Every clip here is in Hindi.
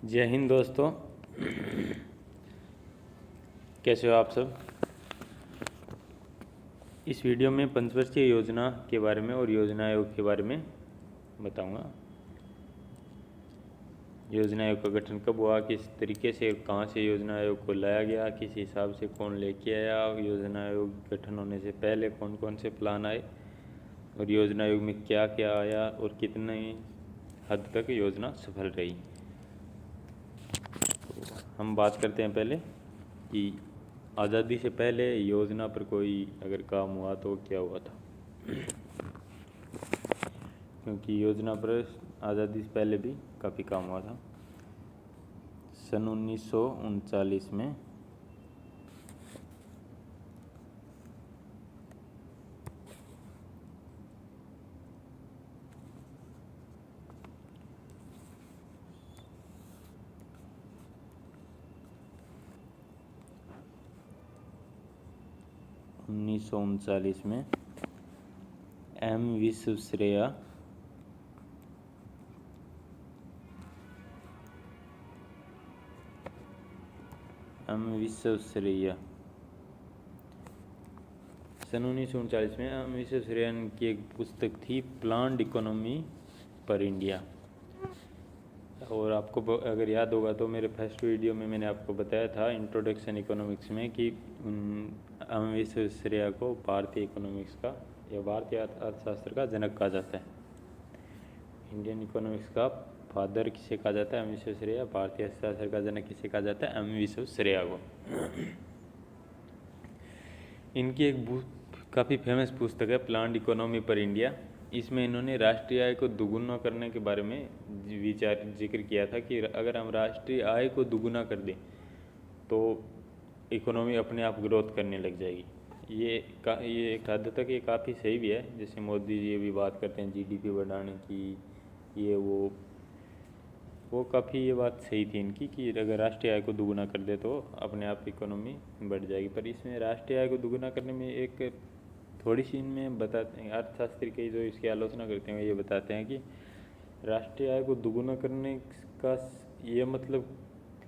जय हिंद दोस्तों। कैसे हो आप सब। इस वीडियो में पंचवर्षीय योजना के बारे में और योजना आयोग के बारे में बताऊंगा। योजना आयोग का गठन कब हुआ, किस तरीके से कहाँ से योजना आयोग को लाया गया, किस हिसाब से कौन लेके आया, योजना आयोग गठन होने से पहले कौन कौन से प्लान आए और योजना आयोग में क्या क्या आया और कितनी हद तक योजना सफल रही। हम बात करते हैं पहले कि आज़ादी से पहले योजना पर कोई अगर काम हुआ तो क्या हुआ था। क्योंकि योजना पर आज़ादी से पहले भी काफ़ी काम हुआ था। सन 1939 में एम विश्वेश्वरैया सन 1939 में एम विश्वेश्वरैया की एक पुस्तक थी प्लान्ड इकोनॉमी पर इंडिया। और आपको अगर याद होगा तो मेरे फर्स्ट वीडियो में मैंने आपको बताया था इंट्रोडक्शन इकोनॉमिक्स में कि एम विश्वेश्वरैया को भारतीय इकोनॉमिक्स का या भारतीय अर्थशास्त्र का जनक कहा जाता है। इंडियन इकोनॉमिक्स का फादर किसे कहा जाता है, एम विश्वेश्वरैया। भारतीय अर्थशास्त्र का जनक किसे कहा जाता है, एम विश्वेश्वरैया को। इनकी एक काफ़ी फेमस पुस्तक है प्लान्ड इकोनॉमी पर इंडिया। इसमें इन्होंने राष्ट्रीय आय को दुगुना करने के बारे में जिक्र किया था कि अगर हम राष्ट्रीय आय को दुगुना कर दें तो इकोनॉमी अपने आप ग्रोथ करने लग जाएगी। ये एक हद तक ये काफ़ी सही भी है। जैसे मोदी जी भी बात करते हैं जीडीपी बढ़ाने की, ये वो काफ़ी ये बात सही थी इनकी कि अगर राष्ट्रीय आय को दुगुना कर दे तो अपने आप इकोनॉमी बढ़ जाएगी। पर इसमें राष्ट्रीय आय को दुगुना करने में एक थोड़ी सी इनमें बताते हैं, अर्थशास्त्री के जो इसकी आलोचना करते हैं ये बताते हैं कि राष्ट्रीय आय को दुगुना करने का ये मतलब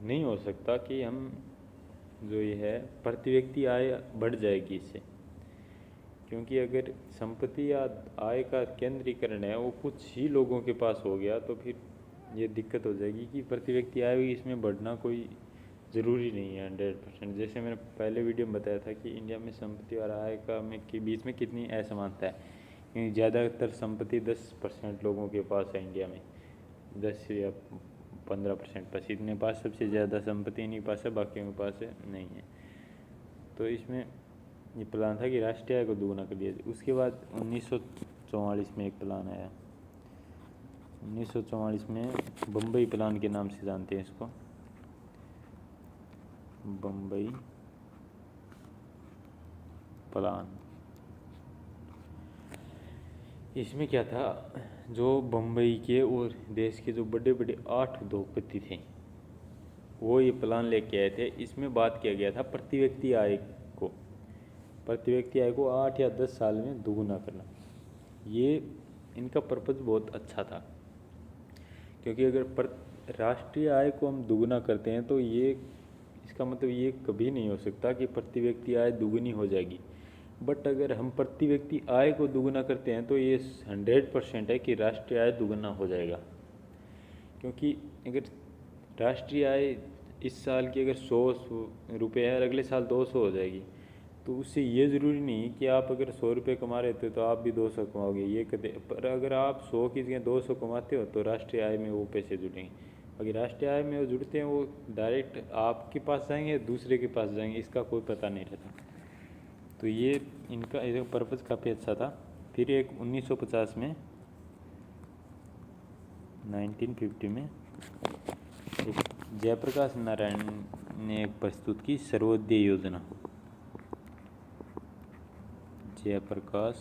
नहीं हो सकता कि हम जो ये है प्रति व्यक्ति आय बढ़ जाएगी इससे। क्योंकि अगर संपत्ति या आय का केंद्रीकरण है वो कुछ ही लोगों के पास हो गया तो फिर ये दिक्कत हो जाएगी कि प्रति व्यक्ति आय इसमें बढ़ना कोई ज़रूरी नहीं है 100%। जैसे मैंने पहले वीडियो में बताया था कि इंडिया में संपत्ति और आय का के बीच में कितनी असमानता है। क्योंकि ज़्यादातर संपत्ति 10% लोगों के पास है इंडिया में, 10 या 15%, बस इतने पास सबसे ज़्यादा संपत्ति इन्हीं के पास है, बाकियों के पास नहीं है। तो इसमें ये प्लान था कि राष्ट्रीय आय को दुगुना कर दिया जाए। उसके बाद 1944 में एक प्लान आया। 1944 में बम्बई प्लान के नाम से जानते हैं इसको, बम्बई प्लान। इसमें क्या था, जो बम्बई के और देश के जो बड़े बड़े 8 उद्योगपति थे वो ये प्लान लेके आए थे। इसमें बात किया गया था प्रति व्यक्ति आय को 8 या 10 साल में दुगुना करना। ये इनका पर्पज़ बहुत अच्छा था क्योंकि अगर राष्ट्रीय आय को हम दुगुना करते हैं तो ये इसका मतलब ये कभी नहीं हो सकता कि प्रति व्यक्ति आय दुगुनी हो जाएगी। बट अगर हम प्रति व्यक्ति आय को दुगुना करते हैं तो ये 100% है कि राष्ट्रीय आय दुगुना हो जाएगा। क्योंकि अगर राष्ट्रीय आय इस साल की अगर 100 रुपये है और अगले साल 200 हो जाएगी तो उससे ये ज़रूरी नहीं कि आप अगर 100 रुपये कमा रहे थे तो आप भी 200 कमाओगे, ये कदे। पर अगर आप 100 की जगह 200 कमाते हो तो राष्ट्रीय आय में वो पैसे जुड़ेंगे। अगर राष्ट्रीय आय में वो जुड़ते हैं वो डायरेक्ट आपके पास जाएंगे, दूसरे के पास जाएंगे, इसका कोई पता नहीं रहता। तो ये इनका पर्पज़ काफ़ी अच्छा था। फिर एक 1950 में 1950 में एक जयप्रकाश नारायण ने प्रस्तुत की सर्वोदय योजना। जयप्रकाश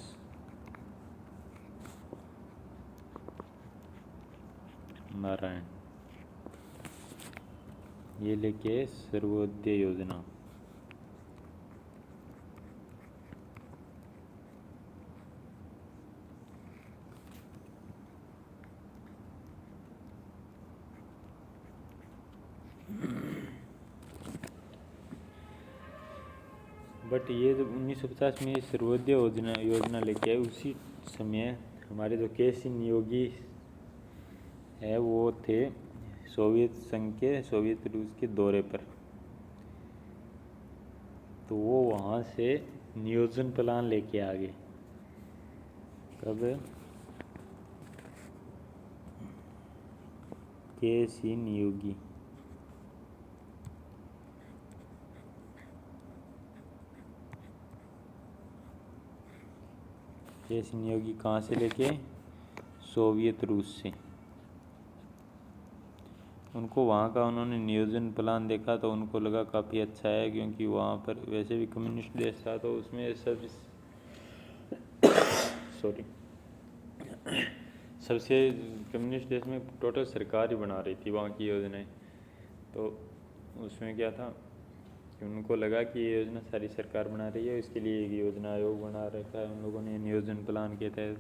नारायण ये लेके सर्वोदय योजना। बट ये जब 1950 में सर्वोदय योजना लेके आए, उसी समय हमारे जो के.सी. नियोगी है वो थे सोवियत संघ के, सोवियत रूस के दौरे पर। तो वो वहाँ से नियोजन प्लान लेके आ गए। कब? के.सी. नियोगी। के.सी. नियोगी कहाँ से लेके? सोवियत रूस से। उनको वहाँ का उन्होंने नियोजन प्लान देखा तो उनको लगा काफ़ी अच्छा है, क्योंकि वहाँ पर वैसे भी कम्युनिस्ट देश था, तो उसमें सबसे कम्युनिस्ट देश में टोटल सरकार ही बना रही थी वहाँ की योजनाएं। तो उसमें क्या था कि उनको लगा कि ये योजना सारी सरकार बना रही है, इसके लिए एक योजना आयोग बना रखा है उन लोगों ने नियोजन प्लान के तहत।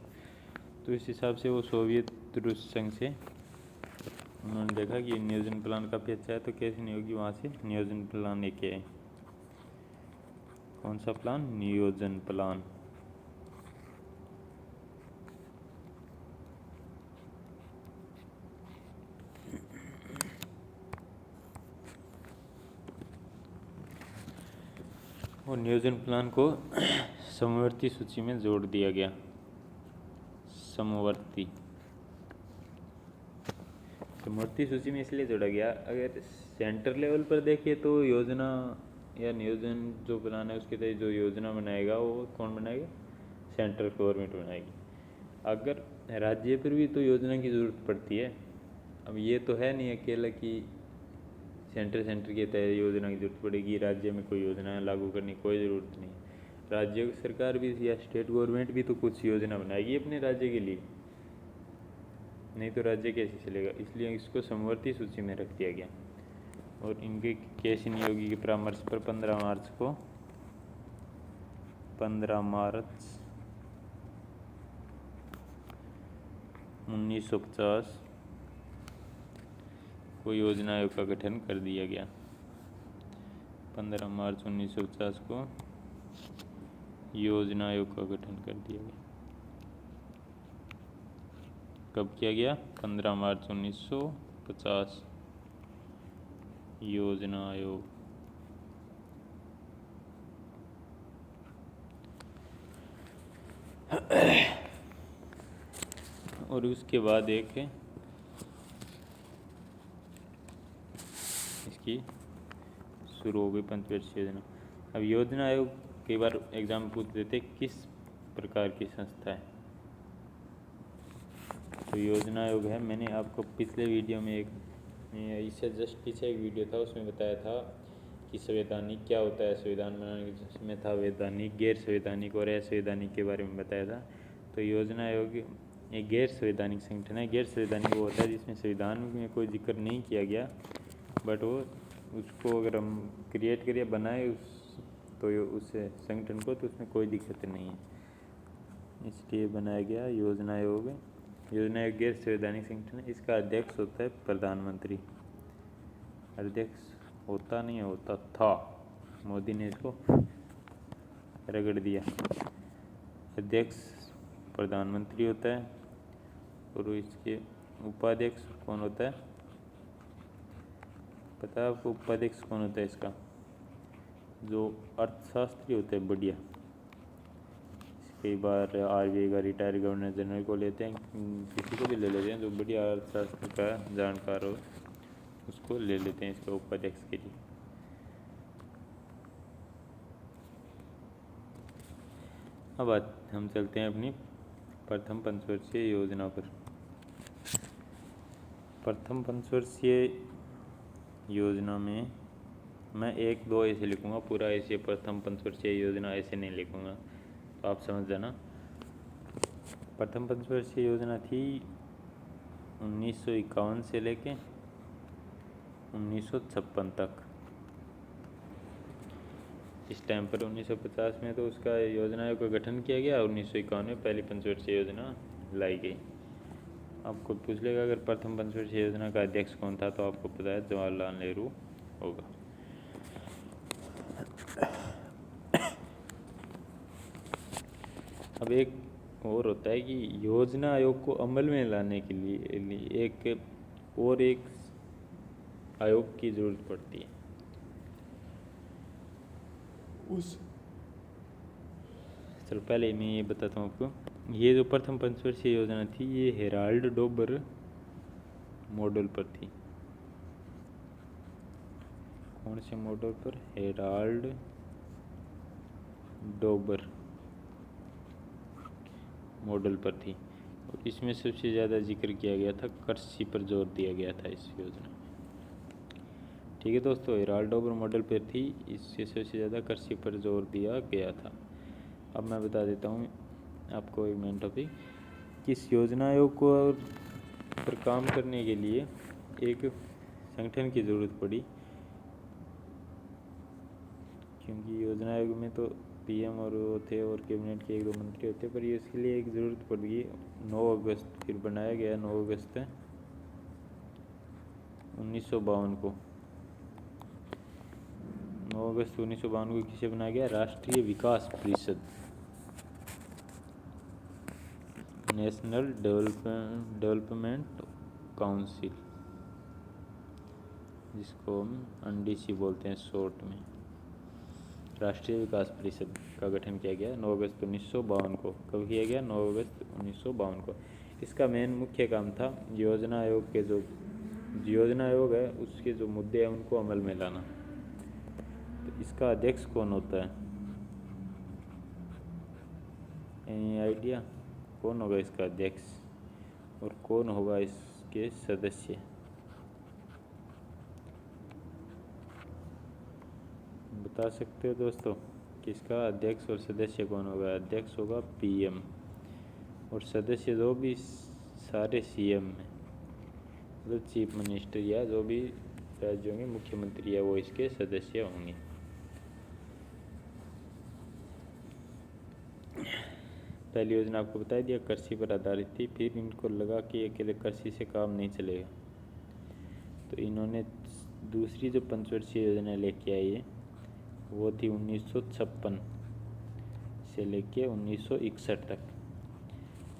तो इस हिसाब से वो सोवियत रूस संघ से उन्होंने देखा कि नियोजन प्लान काफ़ी अच्छा है, तो के.सी. नियोगी वहाँ से नियोजन प्लान लेके आए। कौन सा प्लान? नियोजन प्लान। और नियोजन प्लान को समवर्ती सूची में जोड़ दिया गया। समवर्ती सूची में इसलिए जोड़ा गया, अगर सेंटर लेवल पर देखिए तो योजना या नियोजन जो प्लान है उसके तहत जो योजना बनाएगा वो कौन बनाएगा? सेंट्रल गवर्नमेंट बनाएगी। अगर राज्य पर भी तो योजना की ज़रूरत पड़ती है। अब ये तो है नहीं अकेला कि सेंटर के तहत योजना की जरूरत पड़ेगी, राज्य में कोई योजना लागू करने की कोई ज़रूरत नहीं। राज्य सरकार भी या स्टेट गवर्नमेंट भी तो कुछ योजना बनाएगी अपने राज्य के लिए, नहीं तो राज्य कैसे चलेगा। इसलिए इसको समवर्ती सूची में रख दिया गया। और इनके के.सी. नियोगी के परामर्श पर 15 मार्च 1950 को योजना आयोग का गठन कर दिया गया। 15 मार्च 1950 को योजना आयोग का गठन कर दिया गया। कब किया गया? 15 मार्च 1950 योजना आयोग। और उसके बाद एक इसकी शुरू हो गई पंचवर्षीय योजना। अब योजना आयोग कई बार एग्जाम पूछ देते किस प्रकार की संस्था है, तो योजना आयोग है। मैंने आपको पिछले वीडियो में इससे जस्ट पीछे एक वीडियो था, उसमें बताया था कि संवैधानिक क्या होता है। संविधान बनाने के जिसमें था वैधानिक, गैर संवैधानिक और असंवैधानिक के बारे में बताया था। तो योजना आयोग एक गैर संवैधानिक संगठन है। गैर संवैधानिक वो होता है जिसमें संविधान में कोई जिक्र नहीं किया गया, बट वो उसको अगर हम क्रिएट करिए बनाए तो उस संगठन को, तो उसमें कोई दिक्कत नहीं है, इसलिए बनाया गया योजना आयोग। योजना आयोग गैर संवैधानिक संगठन है। इसका अध्यक्ष होता है प्रधानमंत्री। अध्यक्ष होता नहीं है, होता था, मोदी ने इसको रगड़ दिया। अध्यक्ष प्रधानमंत्री होता है और इसके उपाध्यक्ष कौन होता है? पता है आपको उपाध्यक्ष कौन होता है इसका? जो अर्थशास्त्री होते हैं, बढ़िया। कई बार आरबीआई का रिटायर गवर्नर जनरल को लेते हैं, किसी को भी ले लेते हैं जो बढ़िया अर्थशास्त्र का जानकार हो, उसको ले लेते हैं इसका उपाध्यक्ष के लिए। अब हम चलते हैं अपनी प्रथम पंचवर्षीय योजना पर। प्रथम पंचवर्षीय योजना में मैं 1-2 ऐसे लिखूँगा, पूरा ऐसे प्रथम पंचवर्षीय योजना ऐसे नहीं लिखूँगा, तो आप समझ जाना। प्रथम पंचवर्षीय योजना थी 1951 से लेके 1956 तक। इस टाइम पर 1950 में तो उसका योजना आयोग का गठन किया गया, 1951 में पहली पंचवर्षीय योजना लाई गई। आपको पूछ लेगा अगर प्रथम पंचवर्षीय योजना का अध्यक्ष कौन था, तो आपको पता है जवाहरलाल नेहरू होगा। अब एक और होता है कि योजना आयोग को अमल में लाने के लिए एक आयोग की ज़रूरत पड़ती है। चलो पहले मैं ये बताता हूँ आपको। ये जो प्रथम पंचवर्षीय योजना थी ये हेराल्ड डोबर मॉडल पर थी। कौन से मॉडल पर? हेराल्ड डोबर मॉडल पर थी। और इसमें सबसे ज़्यादा जिक्र किया गया था, कृषि पर जोर दिया गया था इस योजना में। ठीक है दोस्तों, हेराल्ड डोबर मॉडल पर थी, इससे सबसे ज़्यादा कृषि पर जोर दिया गया था। अब मैं बता देता हूँ आपको एक मेन टॉपिक। किस योजना आयोग को पर काम करने के लिए एक संगठन की ज़रूरत पड़ी, क्योंकि योजना आयोग में तो पीएम और वो थे और कैबिनेट के एक दो मंत्री होते, पर ये इसके लिए एक ज़रूरत पड़ गई। 9 अगस्त फिर बनाया गया, 9 अगस्त 1952 को। 9 अगस्त 1952 को किसे बनाया गया? राष्ट्रीय विकास परिषद, नेशनल डेवलपमेंट काउंसिल, जिसको हम एनडीसी बोलते हैं शॉर्ट में। राष्ट्रीय विकास परिषद का गठन किया गया 9 अगस्त 1952 को। कब किया गया? 9 अगस्त 1952 को। इसका मेन मुख्य काम था योजना आयोग के जो योजना आयोग है उसके जो मुद्दे हैं उनको अमल में लाना। तो इसका अध्यक्ष कौन होता है? एनी आइडिया कौन होगा इसका अध्यक्ष और कौन होगा इसके सदस्य? बता सकते हो दोस्तों कि इसका अध्यक्ष और सदस्य कौन होगा? अध्यक्ष होगा पीएम और सदस्य जो भी सारे सीएम हैं, मतलब चीफ मिनिस्टर या जो भी राज्यों के मुख्यमंत्री है वो इसके सदस्य होंगे। पहली योजना आपको बता दिया, कृषि पर आधारित थी। फिर इनको लगा कि अकेले कृषि से काम नहीं चलेगा, तो इन्होंने दूसरी जो पंचवर्षीय योजना लेके आई है वो थी 1956 से लेके 1961 तक।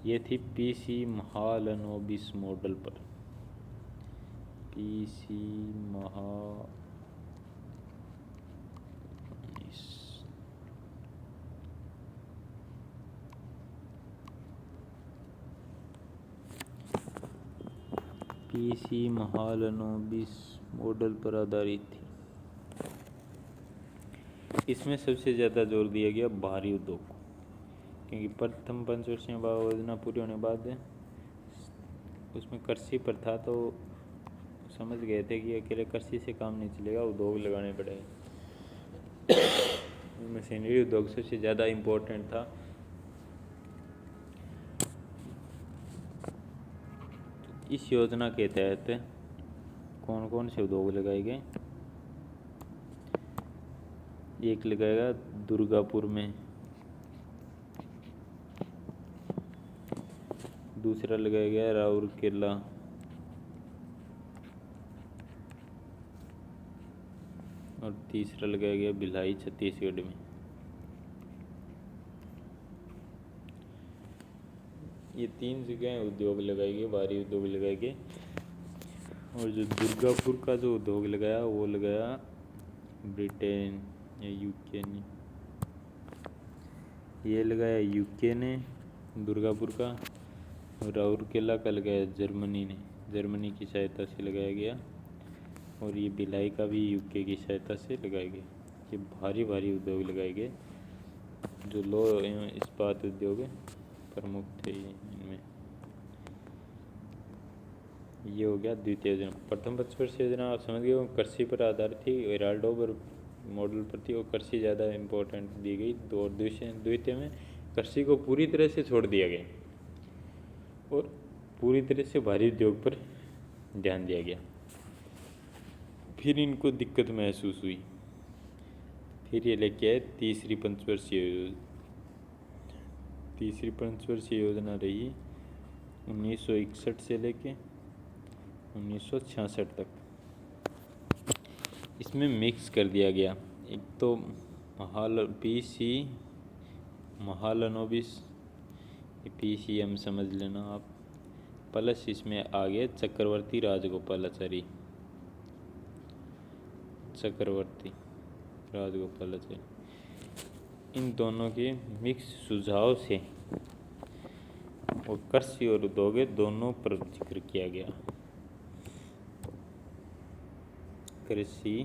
ये थी पीसी महालनोबिस मॉडल पर। पीसी महालनोबिस मॉडल पर आधारित थी। इसमें सबसे ज़्यादा जोर दिया गया भारी उद्योग को, क्योंकि प्रथम पंचवर्षीय योजना पूरी होने बाद उसमें कृषि पर था, तो समझ गए थे कि अकेले कृषि से काम नहीं चलेगा, उद्योग लगाने पड़ेगा। मशीनरी उद्योग सबसे ज़्यादा इम्पोर्टेंट था। इस योजना के तहत कौन कौन से उद्योग लगाए गए? एक लगाएगा दुर्गापुर में, दूसरा लगाया गया राउरकेला, और तीसरा लगाया गया भिलाई छत्तीसगढ़ में। ये 3 जगह उद्योग लगाए गए, भारी उद्योग लगाए गए। और जो दुर्गापुर का जो उद्योग लगाया वो लगाया ब्रिटेन या यूके ने, ये लगाया यूके ने दुर्गापुर का। और राउरकेला का लगाया जर्मनी ने, जर्मनी की सहायता से लगाया गया। और ये भिलाई का भी यूके की सहायता से लगाया गया। ये भारी भारी उद्योग लगाए गए जो लौह एवं इस्पात उद्योग प्रमुख थे इनमें। ये हो गया द्वितीय योजना। प्रथम पंचवर्षीय योजना आप समझ गए, कृषि पर आधारित थी, हेराल्ड डोबर मॉडल पर थी और कृषि ज़्यादा इम्पोर्टेंट दी गई। और द्वितीय में कृषि को पूरी तरह से छोड़ दिया गया और पूरी तरह से भारी उद्योग पर ध्यान दिया गया। फिर इनको दिक्कत महसूस हुई, फिर ये लेके आए तीसरी पंचवर्षीय योजना रही 1961 से लेके 1966 तक। इसमें मिक्स कर दिया गया, एक तो पीसी महालनोबिस PCM समझ लेना आप। प्लस इसमें आगे चक्रवर्ती राजगोपालाचारी, चक्रवर्ती राजगोपालाचारी, इन दोनों के मिक्स सुझाव से और कृषि और उद्योग दोनों पर जिक्र किया गया। कृषि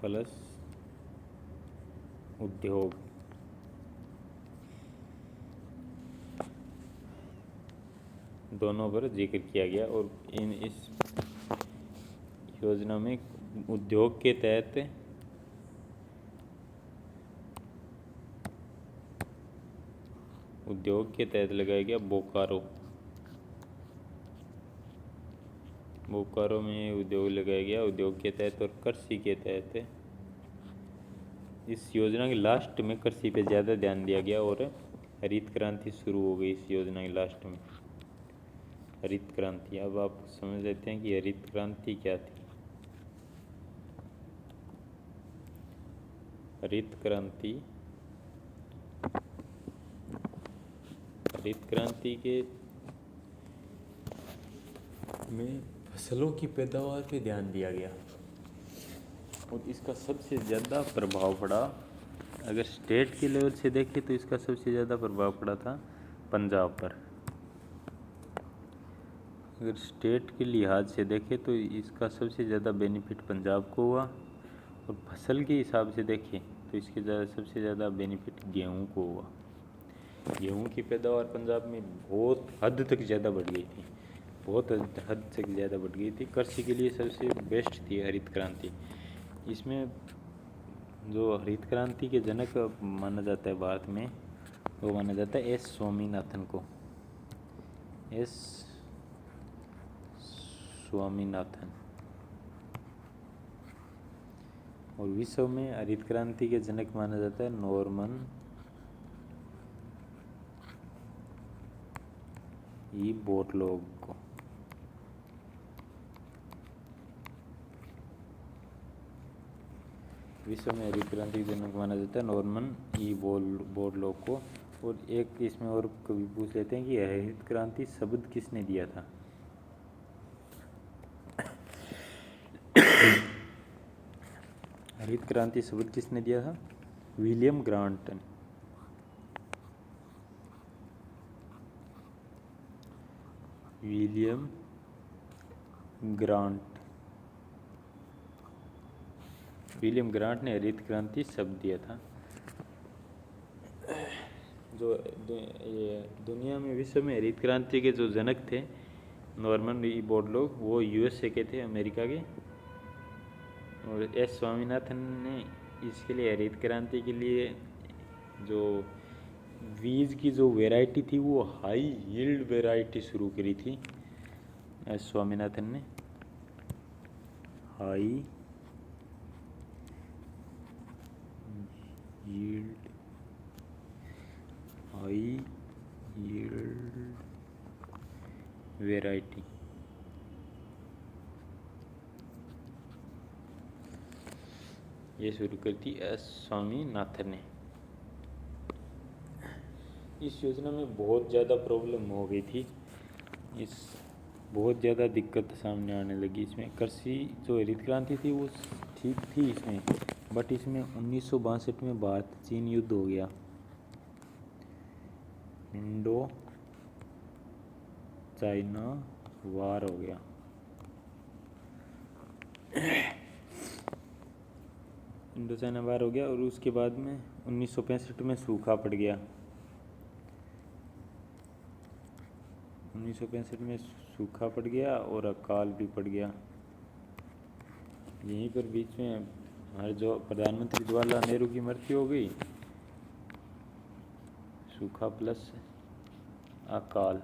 प्लस उद्योग, दोनों पर जिक्र किया गया। और इस योजना में उद्योग के तहत लगाया गया बोकारो में उद्योग लगाया गया उद्योग के तहत। और कृषि के तहत इस योजना के लास्ट में कृषि पे ज़्यादा ध्यान दिया गया और हरित क्रांति शुरू हो गई इस योजना के लास्ट में। हरित क्रांति, अब आप समझ लेते हैं कि हरित क्रांति क्या थी। हरित क्रांति के में फसलों की पैदावार पे ध्यान दिया गया और इसका सबसे ज़्यादा प्रभाव पड़ा, अगर स्टेट के लेवल से देखें तो इसका सबसे ज़्यादा प्रभाव पड़ा था पंजाब पर। अगर स्टेट के लिहाज से देखें तो इसका सबसे ज़्यादा बेनिफिट पंजाब को हुआ। और फसल के हिसाब से देखें तो इसके सबसे ज़्यादा बेनिफिट गेहूं को हुआ। गेहूं की पैदावार पंजाब में बहुत हद तक ज़्यादा बढ़ गई थी, बहुत हद तक ज़्यादा बढ़ गई थी। कृषि के लिए सबसे बेस्ट थी हरित क्रांति। इसमें जो हरित क्रांति के जनक माना जाता है भारत में, वो माना जाता है एस स्वामीनाथन को। एस स्वामीनाथन। और विश्व में हरित क्रांति के जनक माना जाता है नॉर्मन ई बोरलॉग को। विश्व में हरित क्रांति के जनक माना जाता है नॉर्मन ई बोरलॉग को। और एक इसमें और कभी पूछ लेते हैं कि हरित क्रांति शब्द किसने दिया था। हरित क्रांति शब्द किसने दिया था? William grant. विलियम ग्रांट ने हरित क्रांति शब्द दिया था। जो दुनिया में विश्व में हरित क्रांति के जो जनक थे नॉर्मन ई बोरलॉग, वो USA के थे, अमेरिका के। और एस स्वामीनाथन ने इसके लिए हरित क्रांति के लिए जो बीज की जो वैरायटी थी वो हाई यील्ड वैरायटी शुरू करी थी। एस स्वामीनाथन ने हाई यील्ड वैरायटी ये शुरू कर दी एस स्वामीनाथन ने। इस योजना में बहुत ज़्यादा प्रॉब्लम हो गई थी, बहुत ज़्यादा दिक्कत सामने आने लगी। इसमें कृषि जो हरित क्रांति थी वो ठीक थी इसमें, बट इसमें 1962 में भारत चीन युद्ध हो गया, इंडो चाइना वार हो गया। इंडो चाइना वार हो गया और उसके बाद में 1965 में सूखा पड़ गया। 1965 में सूखा पड़ गया और अकाल भी पड़ गया। यहीं पर बीच में हमारे जो प्रधानमंत्री जवाहरलाल नेहरू की मृत्यु हो गई। सूखा प्लस अकाल।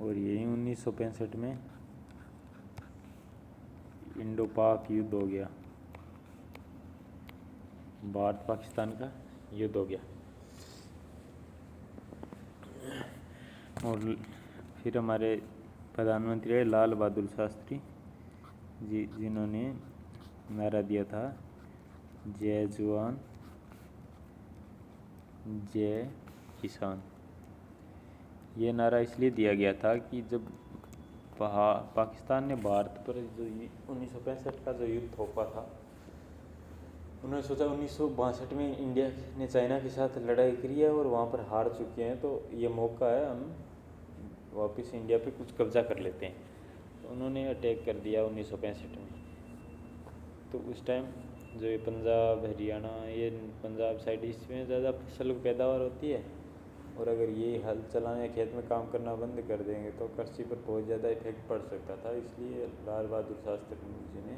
और यही 1965 में इंडो पाक युद्ध हो गया, भारत पाकिस्तान का युद्ध हो गया। और फिर हमारे प्रधानमंत्री है लाल बहादुर शास्त्री जी, जिन्होंने नारा दिया था, जय जवान जय किसान। ये नारा इसलिए दिया गया था कि जब पाकिस्तान ने भारत पर जो 1965 का जो युद्ध थोपा था, उन्होंने सोचा 1962 में इंडिया ने चाइना के साथ लड़ाई करी है और वहाँ पर हार चुके हैं, तो ये मौका है हम वापस इंडिया पे कुछ कब्जा कर लेते हैं। तो उन्होंने अटैक कर दिया 1965 में। तो उस टाइम जो ये पंजाब हरियाणा, ये पंजाब साइड, इसमें ज़्यादा फसल पैदावार होती है, और अगर ये हल चलाने खेत में काम करना बंद कर देंगे तो कृषि पर बहुत ज़्यादा इफेक्ट पड़ सकता था। इसलिए लाल बहादुर शास्त्री जी ने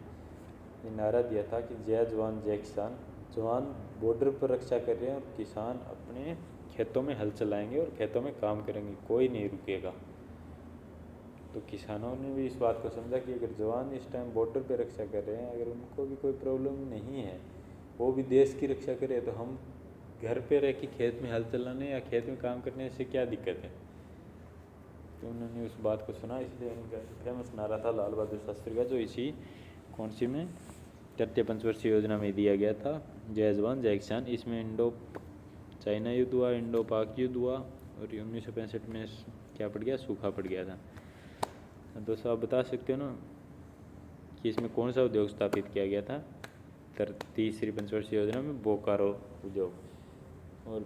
ये नारा दिया था कि जय जवान जय किसान। जवान बॉर्डर पर रक्षा कर रहे हैं और किसान अपने खेतों में हल चलाएंगे और खेतों में काम करेंगे, कोई नहीं रुकेगा। तो किसानों ने भी इस बात को समझा कि अगर जवान इस टाइम बॉर्डर पर रक्षा कर रहे हैं, अगर उनको भी कोई प्रॉब्लम नहीं है, वो भी देश की रक्षा करें, तो हम घर पे रह के खेत में हल चलाने या खेत में काम करने से क्या दिक्कत है। तो उन्होंने उस बात को सुना, इसलिए उनका फेमस नारा था लाल बहादुर शास्त्री का, जो इसी कौन सी में तृतीय पंचवर्षीय योजना में दिया गया था, जय जवान जय किसान। इसमें इंडो चाइना युद्ध हुआ, इंडो पाक युद्ध हुआ, और 1965 में क्या पड़ गया, सूखा पड़ गया था। दोस्तों आप बता सकते हो ना कि इसमें कौन सा उद्योग स्थापित किया गया था तीसरी पंचवर्षीय योजना में? बोकारो उद्योग। और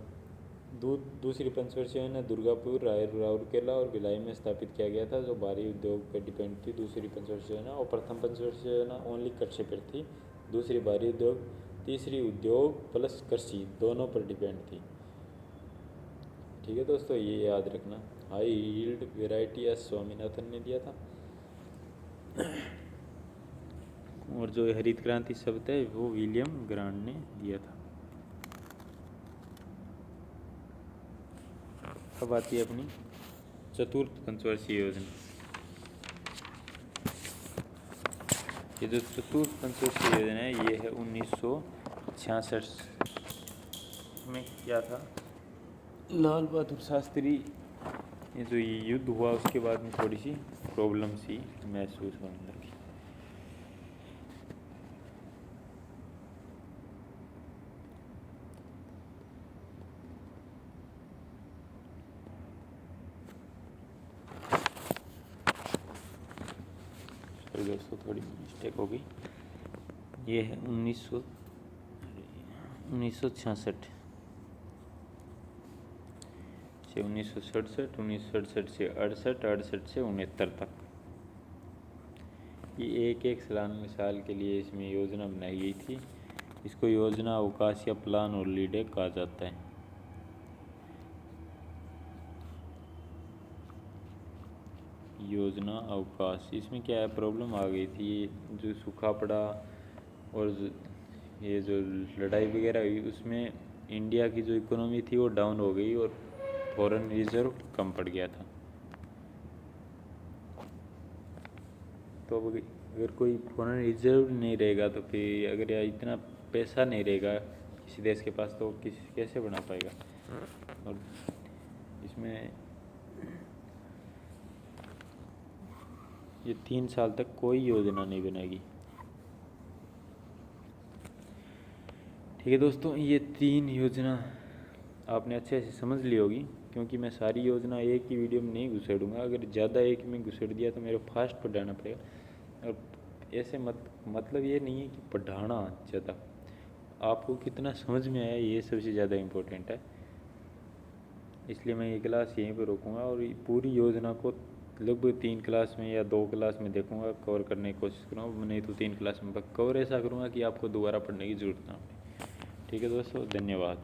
दूसरी पंचवर्षीय योजना दुर्गापुर, राउरकेला और भिलाई में स्थापित किया गया था, जो भारी उद्योग पर डिपेंड थी दूसरी पंचवर्षीय योजना। और प्रथम पंचवर्षीय योजना ओनली कृषि पर थी, दूसरी भारी उद्योग, तीसरी उद्योग प्लस कृषि दोनों पर डिपेंड थी। ठीक है दोस्तों, ये याद रखना। High yield variety S Swaminathan ने दिया था। और जो हरित क्रांति शब्द है वो विलियम ग्रांट ने दिया था। अब आती है अपनी चतुर्थ पंचवर्षीय योजना। ये जो चतुर्थ पंचवर्षीय योजना है ये है 1966 में। क्या था, लाल बहादुर शास्त्री, ये जो ये युद्ध हुआ उसके बाद में थोड़ी सी प्रॉब्लम सी महसूस होने लगी। दोस्तों थोड़ी मिस्टेक हो गई। ये है 1966 से 1967, 1967 से 68, 68 से 69 तक। ये एक साल के लिए इसमें योजना बनाई गई थी। इसको योजना, अवकाश या प्लान और लीडर कहा जाता है। योजना अवकाश, इसमें क्या है, प्रॉब्लम आ गई थी, जो सूखा पड़ा और ये जो लड़ाई वगैरह हुई उसमें इंडिया की जो इकोनॉमी थी वो डाउन हो गई और फॉरेन रिजर्व कम पड़ गया था। तो अगर कोई फॉरेन रिजर्व नहीं रहेगा तो फिर अगर यार इतना पैसा नहीं रहेगा किसी देश के पास तो कैसे बना पाएगा। और इसमें ये 3 साल तक कोई योजना नहीं बनेगी। ठीक है दोस्तों, ये 3 योजना आपने अच्छे से समझ ली होगी, क्योंकि मैं सारी योजना एक ही वीडियो में नहीं घुसेड़ूंगा। अगर ज़्यादा एक में घुसेड़ दिया तो मेरे फास्ट पढ़ाना पड़ेगा। और ऐसे मतलब ये नहीं है कि पढ़ाना ज़्यादा, आपको कितना समझ में आया ये सबसे ज़्यादा इम्पोर्टेंट है। इसलिए मैं ये क्लास यहीं पर रोकूँगा और पूरी योजना को लगभग 3 क्लास में या 2 क्लास में देखूँगा, कवर करने की कोशिश करूँगा। नहीं तो 3 क्लास में कवर ऐसा करूँगा कि आपको दोबारा पढ़ने की ज़रूरत ना पड़े। ठीक है दोस्तों, धन्यवाद।